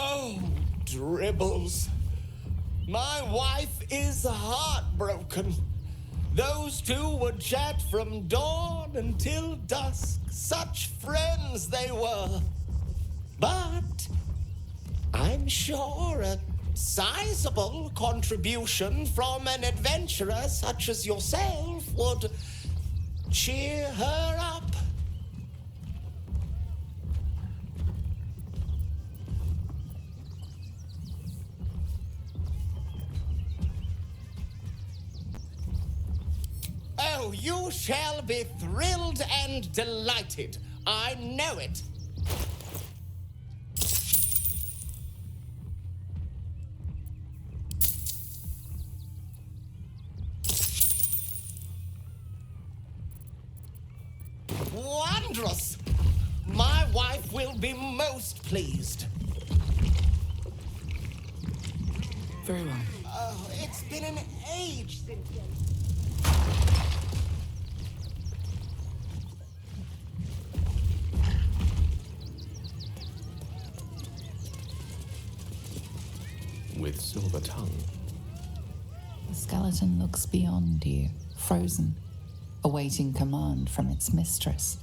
Oh, dribbles. My wife is heartbroken. Those two would chat from dawn until dusk. Such friends they were. But I'm sure a sizable contribution from an adventurer such as yourself would cheer her up. Oh, you shall be thrilled and delighted. I know it. Wondrous! My wife will be most pleased. Very well. Oh, it's been an age since then. With silver tongue. The skeleton looks beyond you, frozen, awaiting command from its mistress.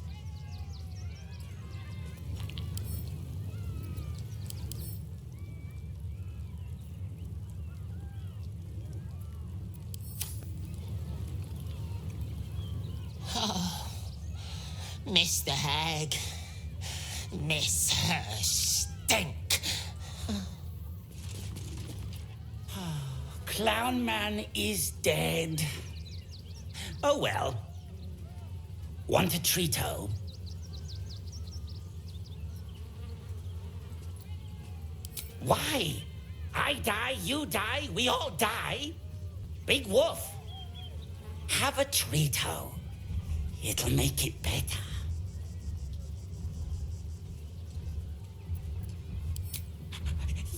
Oh, Mr. Hag, miss her stink. Clown Man is dead. Oh well. Want a treato? Why? I die, you die, we all die. Big Wolf. Have a treato. It'll make it better.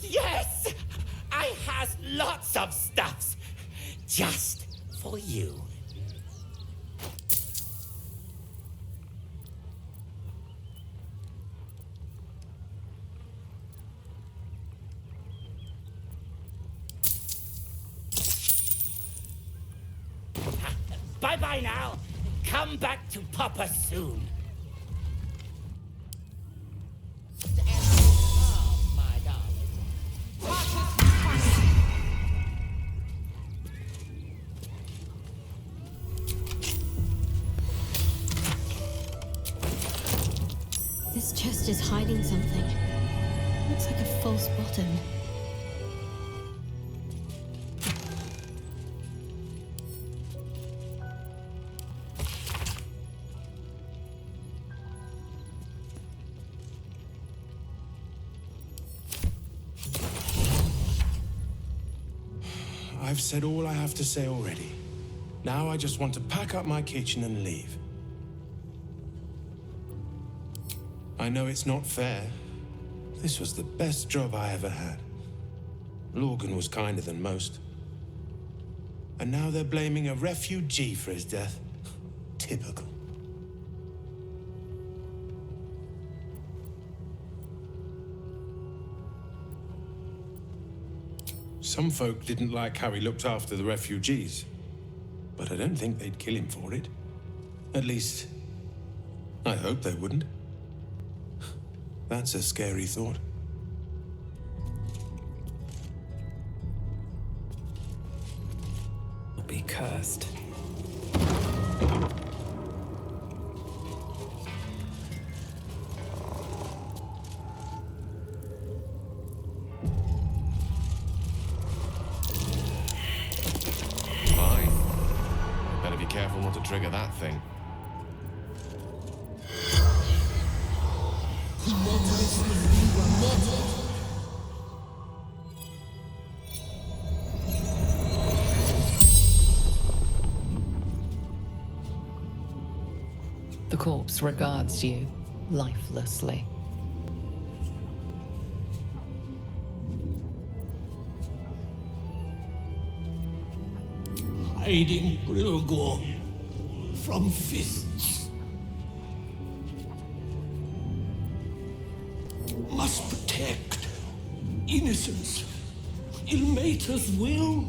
Yes! I has lots of stuffs. Just for you. Bye-bye now. Come back to Papa soon. Oh, my darling. This chest is hiding something. Looks like a false bottom. I've said all I have to say already. Now I just want to pack up my kitchen and leave. I know it's not fair. This was the best job I ever had. Lorgan was kinder than most. And now they're blaming a refugee for his death. Typical. Some folk didn't like how he looked after the refugees, but I don't think they'd kill him for it. At least, I hope they wouldn't. That's a scary thought. Be cursed. Fine. Better be careful not to trigger that thing. The corpse regards you lifelessly. Hiding Brugor from fists. Must protect. Innocence. Ilmater's will.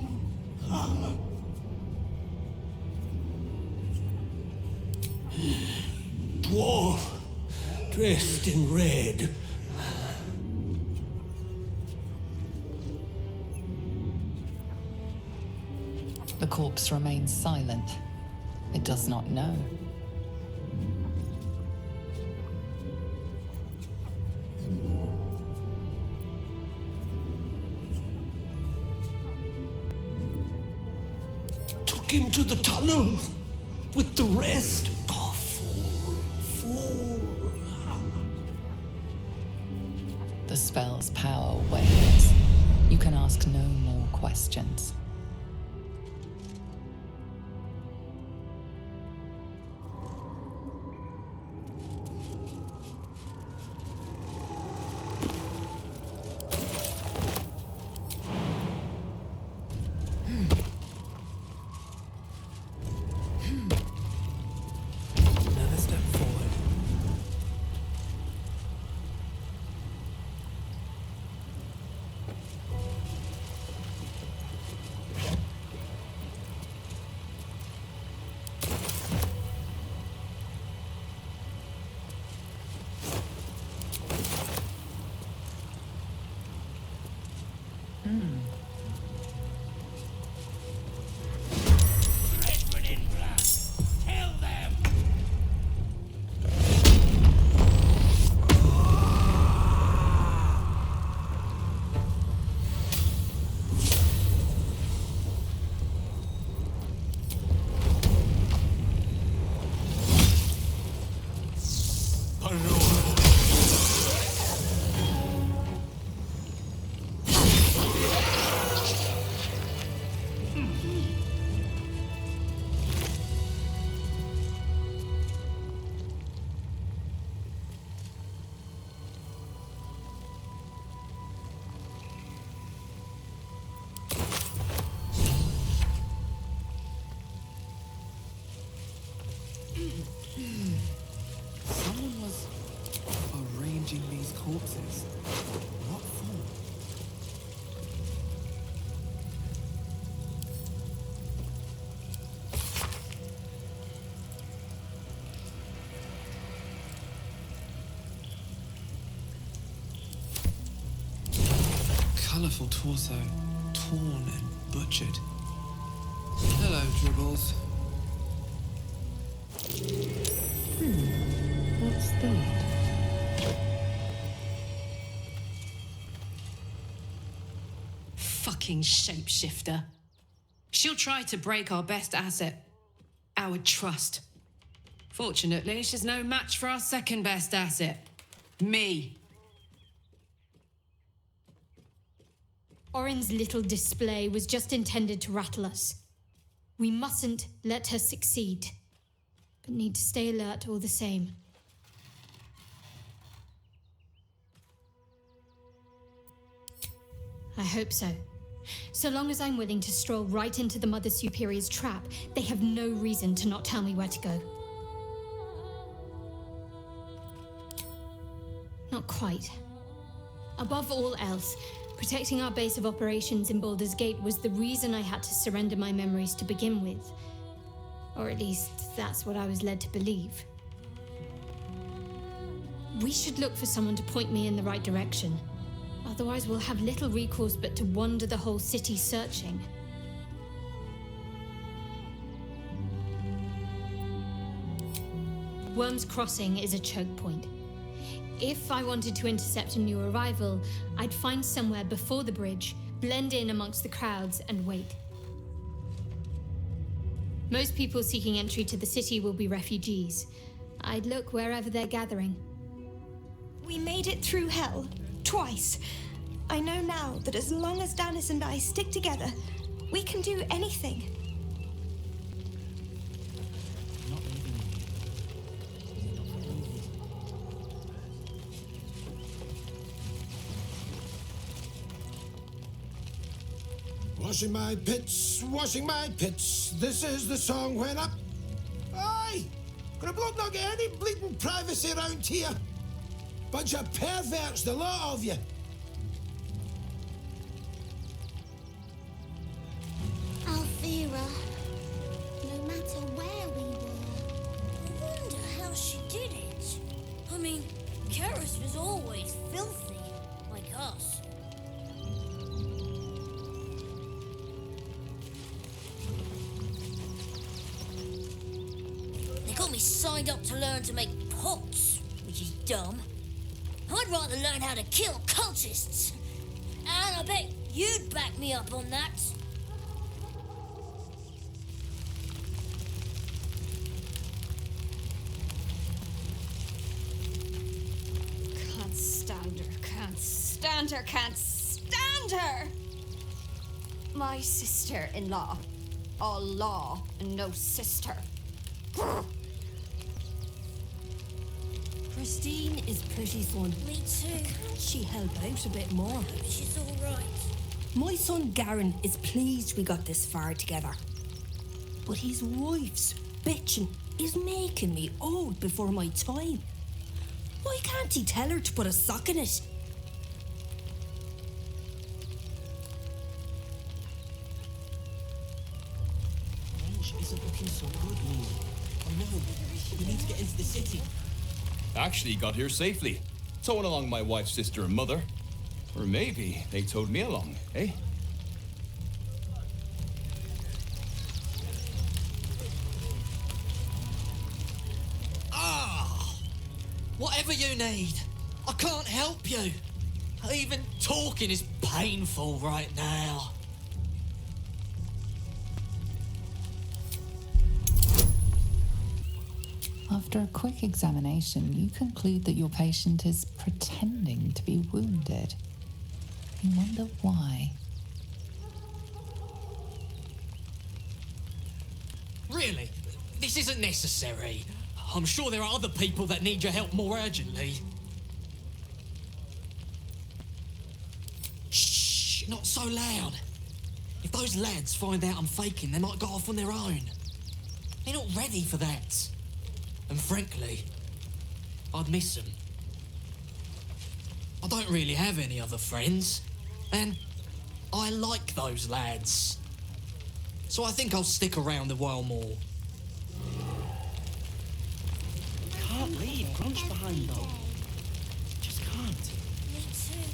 Dwarf, dressed in red. The corpse remains silent. It does not know. Took him to the tunnel with the rest. Oh, fool. The spell's power wanes. You can ask no more questions. Another step forward. Tell them! Someone was arranging these corpses. What for? Colourful torso, torn and butchered. Hello, Dribbles. What's that? Fucking shapeshifter. She'll try to break our best asset, our trust. Fortunately, she's no match for our second best asset, me. Orin's little display was just intended to rattle us. We mustn't let her succeed, but need to stay alert all the same. I hope so. So long as I'm willing to stroll right into the Mother Superior's trap, they have no reason to not tell me where to go. Not quite. Above all else, protecting our base of operations in Baldur's Gate was the reason I had to surrender my memories to begin with. Or at least, that's what I was led to believe. We should look for someone to point me in the right direction. Otherwise, we'll have little recourse but to wander the whole city searching. Worm's Crossing is a choke point. If I wanted to intercept a new arrival, I'd find somewhere before the bridge, blend in amongst the crowds, and wait. Most people seeking entry to the city will be refugees. I'd look wherever they're gathering. We made it through hell. Twice. I know now that as long as Danis and I stick together, we can do anything. Washing my pits, this is the song when up. Aye! Could a bloke not get any bleeding privacy around here? Bunch of perverts, the lot of you. mirror. No matter where we were. I wonder how she did it. I mean, Karis was always filthy, like us. They got me signed up to learn to make pots, which is dumb. I'd rather learn how to kill cultists. And I bet you'd back me up on that. Can't stand her, can't stand her, can't stand her! My sister-in-law. All law and no sister. Christine is pretty fun. Me too. Can't she help out a bit more? She's all right. My son Garen is pleased we got this far together. But his wife's bitching is making me old before my time. Why can't he tell her to put a sock in it? Ranch isn't looking so good, Lee. Oh no, we need to get into the city. Actually got here safely, towing along my wife's sister and mother. Or maybe they towed me along, eh? Whatever you need, I can't help you. Even talking is painful right now. After a quick examination, you conclude that your patient is pretending to be wounded. You wonder why. Really? This isn't necessary. I'm sure there are other people that need your help more urgently. Shh, not so loud. If those lads find out I'm faking, they might go off on their own. They're not ready for that. And frankly, I'd miss them. I don't really have any other friends, and I like those lads. So I think I'll stick around a while more. Can't leave Grunch behind, though. Just can't. Me too.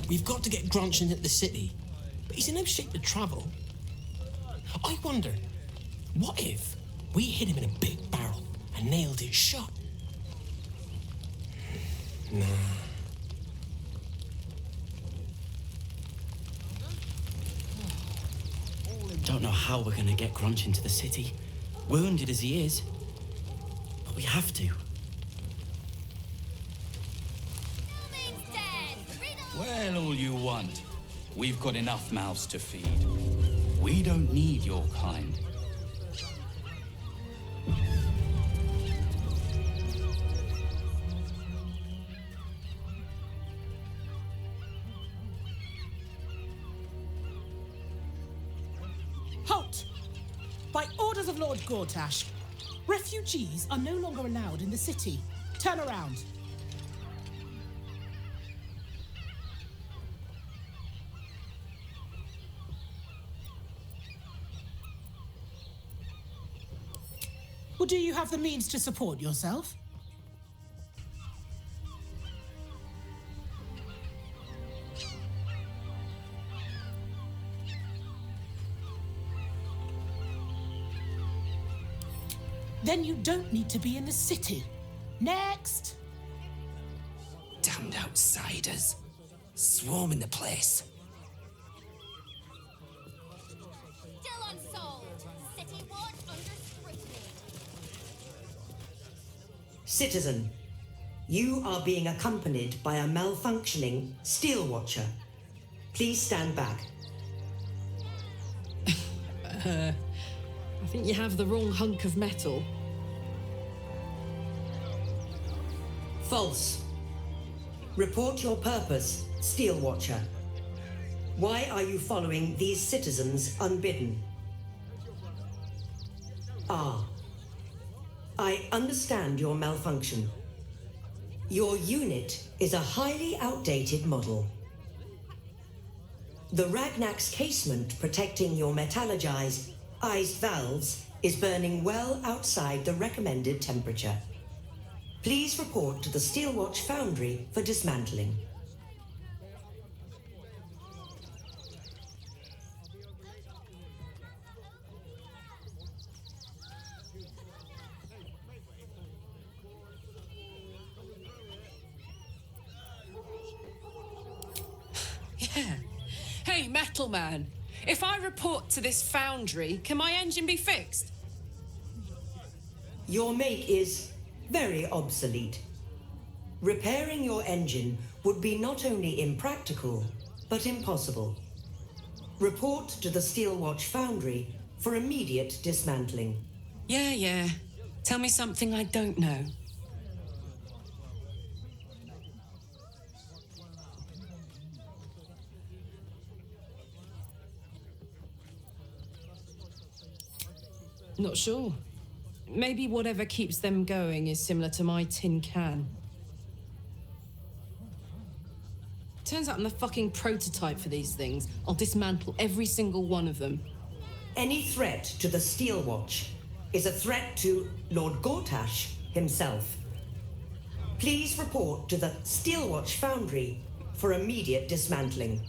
We've got to get Grunch into the city, but he's in no shape to travel. I wonder, what if we hit him in a big barrel and nailed it shut? Nah. Don't know how we're gonna get Grunch into the city, wounded as he is. But we have to. Well, all you want. We've got enough mouths to feed. We don't need your kind. Halt! By orders of Lord Gortash, refugees are no longer allowed in the city. Turn around. Well, do you have the means to support yourself? Then you don't need to be in the city. Next! Damned outsiders. Swarming the place. Still unsolved. City watch under scrutiny. Citizen, you are being accompanied by a malfunctioning steel watcher. Please stand back. I think you have the wrong hunk of metal. False. Report your purpose, Steel Watcher. Why are you following these citizens unbidden? Ah. I understand your malfunction. Your unit is a highly outdated model. The Ragnak's casement protecting your metallurgized valves is burning well outside the recommended temperature. Please report to the Steelwatch Foundry for dismantling. Yeah. Hey, Metal Man. If I report to this foundry, can my engine be fixed? Your make is very obsolete. Repairing your engine would be not only impractical, but impossible. Report to the Steelwatch Foundry for immediate dismantling. Yeah. Tell me something I don't know. Not sure. Maybe whatever keeps them going is similar to my tin can. Turns out I'm the fucking prototype for these things. I'll dismantle every single one of them. Any threat to the Steelwatch is a threat to Lord Gortash himself. Please report to the Steelwatch Foundry for immediate dismantling.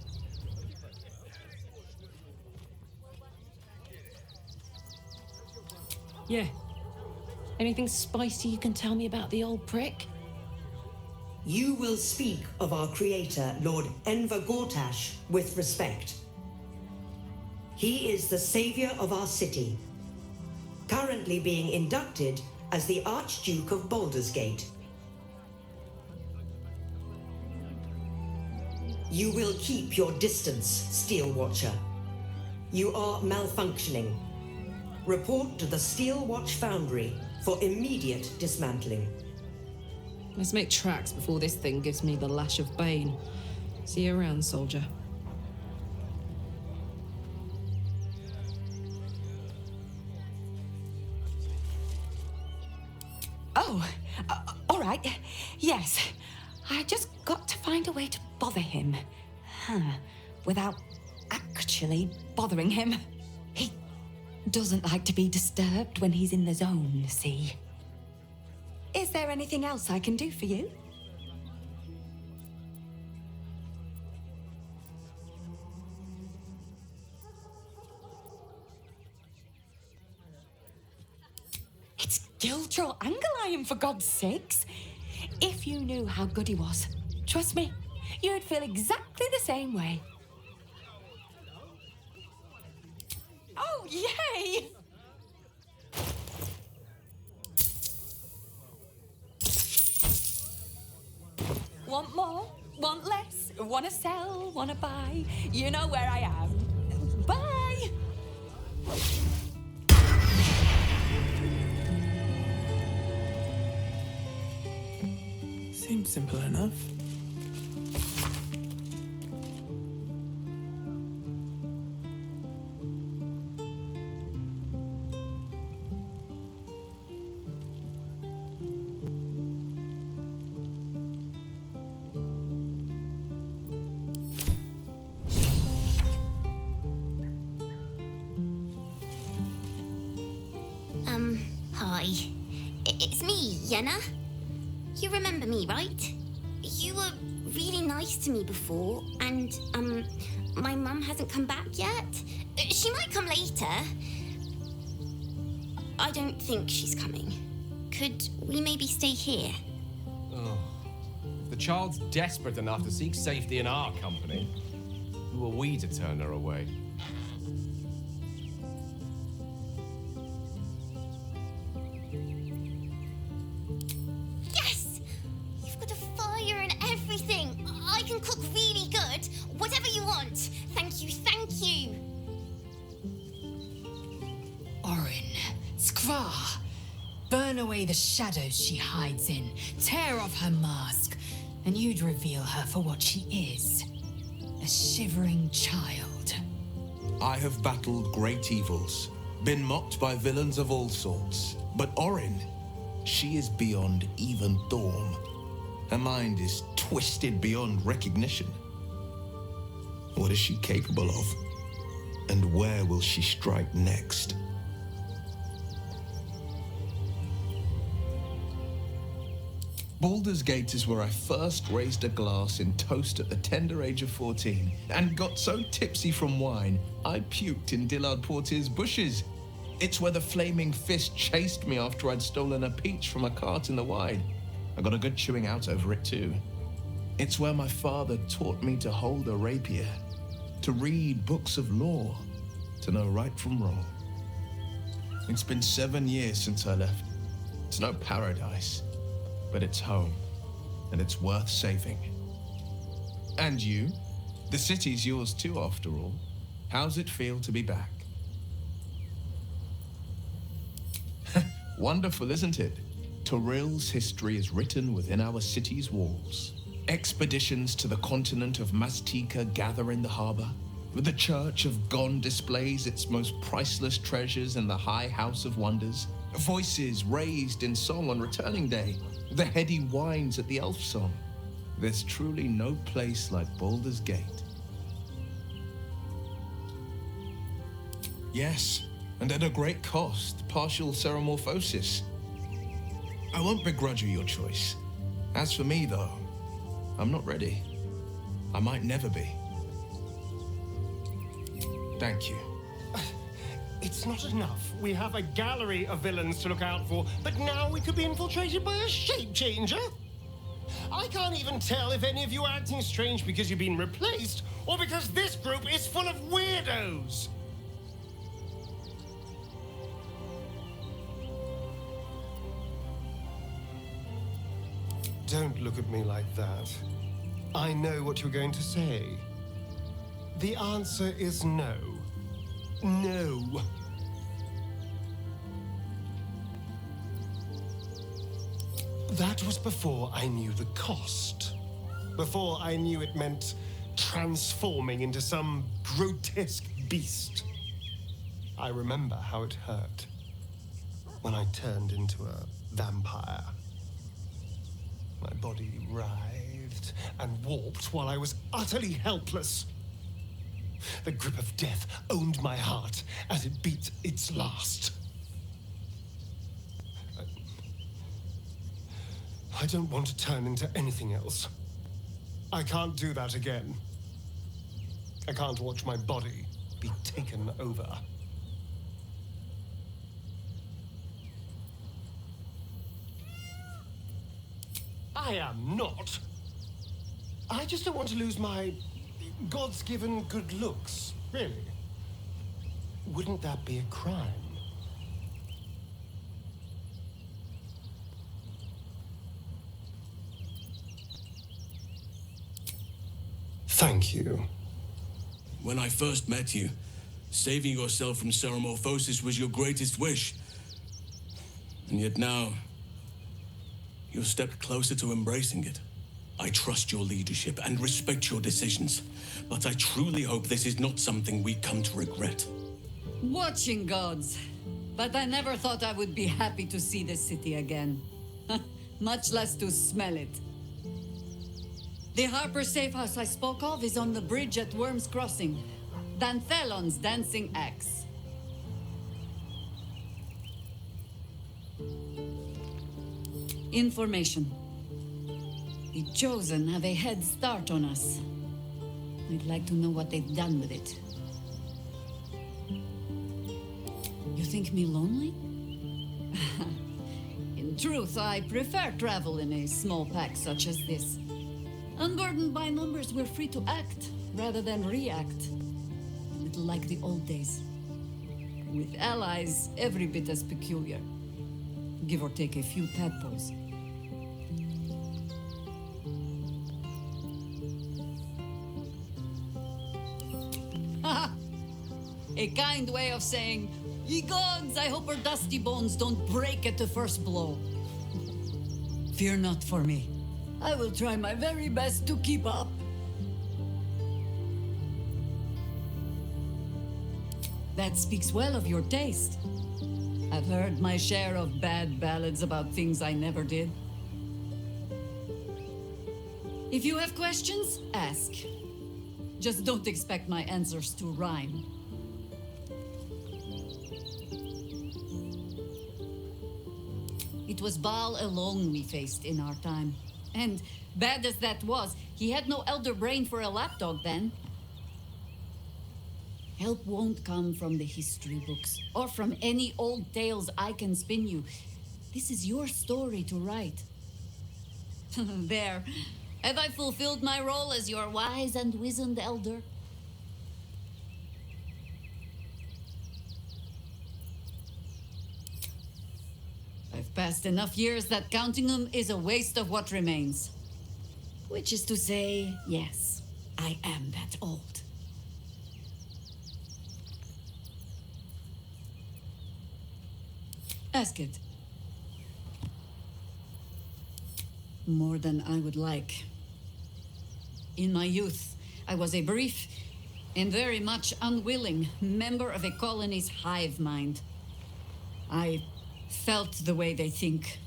Yeah. Anything spicy you can tell me about the old prick? You will speak of our creator, Lord Enver Gortash, with respect. He is the savior of our city, currently being inducted as the Archduke of Baldur's Gate. You will keep your distance, Steelwatcher. You are malfunctioning. Report to the Steelwatch Foundry for immediate dismantling. Let's make tracks before this thing gives me the lash of Bane. See you around, soldier. Oh, all right. Yes. I just got to find a way to bother him. Without actually bothering him. He doesn't like to be disturbed when he's in the zone, see? Is there anything else I can do for you? It's Gildro Angelion, for God's sakes. If you knew how good he was, trust me, you'd feel exactly the same way. Oh, yay! Want more? Want less? Wanna sell? Wanna buy? You know where I am. Bye! Seems simple enough. Hi. It's me, Yenna. You remember me, right? You were really nice to me before, and, my mum hasn't come back yet. She might come later. I don't think she's coming. Could we maybe stay here? Oh. If the child's desperate enough to seek safety in our company, who are we to turn her away? Yes! You've got a fire and everything. I can cook really good. Whatever you want. Thank you, thank you. Orin, Skra, burn away the shadows she hides in, tear off her mask, and you'd reveal her for what she is. A shivering child. I have battled great evils, been mocked by villains of all sorts. But Orin, she is beyond even Thorm. Her mind is twisted beyond recognition. What is she capable of? And where will she strike next? Baldur's Gate is where I first raised a glass in toast at the tender age of 14 and got so tipsy from wine, I puked in Dillard Portier's bushes. It's where the flaming fist chased me after I'd stolen a peach from a cart in the Wide. I got a good chewing out over it too. It's where my father taught me to hold a rapier, to read books of law, to know right from wrong. It's been 7 years since I left. It's no paradise, but it's home, and it's worth saving. And you? The city's yours too, after all. How's it feel to be back? Wonderful, isn't it? Torril's history is written within our city's walls. Expeditions to the continent of Mastika gather in the harbor. The Church of Gon displays its most priceless treasures in the High House of Wonders. Voices raised in song on returning day. The heady wines at the elf song. There's truly no place like Baldur's Gate. Yes, and at a great cost, partial ceremorphosis. I won't begrudge you your choice. As for me, though, I'm not ready. I might never be. Thank you. It's not enough. We have a gallery of villains to look out for, but now we could be infiltrated by a shape changer? I can't even tell if any of you are acting strange because you've been replaced, or because this group is full of weirdos. Don't look at me like that. I know what you're going to say. The answer is no. No. That was before I knew the cost. Before I knew it meant transforming into some grotesque beast. I remember how it hurt when I turned into a vampire. My body writhed and warped while I was utterly helpless. The grip of death owned my heart as it beat its last. I don't want to turn into anything else. I can't do that again. I can't watch my body be taken over. I am not. I just don't want to lose my God's given good looks, really. Wouldn't that be a crime? Thank you. When I first met you, saving yourself from ceremorphosis was your greatest wish. And yet now, you've stepped closer to embracing it. I trust your leadership and respect your decisions, but I truly hope this is not something we come to regret. Watching gods. But I never thought I would be happy to see this city again. Much less to smell it. The Harper safe house I spoke of is on the bridge at Worm's Crossing. Danthelon's dancing axe. Information. The Chosen have a head start on us. I'd like to know what they've done with it. You think me lonely? In truth, I prefer travel in a small pack such as this. Unburdened by numbers, we're free to act rather than react. A little like the old days. With allies every bit as peculiar. Give or take a few tadpoles. A kind way of saying, ye gods, I hope our dusty bones don't break at the first blow. Fear not for me. I will try my very best to keep up. That speaks well of your taste. I've heard my share of bad ballads about things I never did. If you have questions, ask. Just don't expect my answers to rhyme. It was Baal alone we faced in our time. And bad as that was, he had no elder brain for a lapdog then. Help won't come from the history books, or from any old tales I can spin you. This is your story to write. There. Have I fulfilled my role as your wise and wizened elder? I've passed enough years that counting them is a waste of what remains. Which is to say, yes, I am that old. Ask it. More than I would like. In my youth, I was a brief and very much unwilling member of a colony's hive mind. I felt the way they think,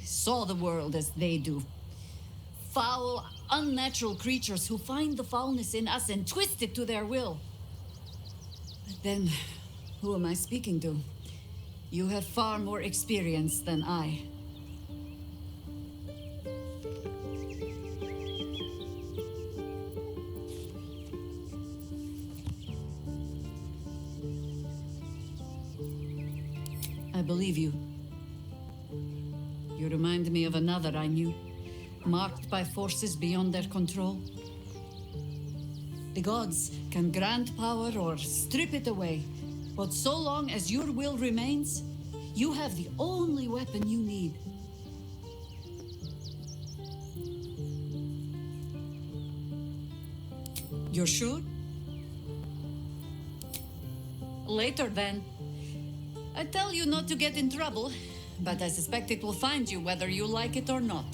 saw the world as they do. Foul, unnatural creatures who find the foulness in us and twist it to their will. But then, who am I speaking to? You have far more experience than I. I believe you. You remind me of another I knew, marked by forces beyond their control. The gods can grant power or strip it away, but so long as your will remains, you have the only weapon you need. You're sure? Later, then. I tell you not to get in trouble, but I suspect it will find you whether you like it or not.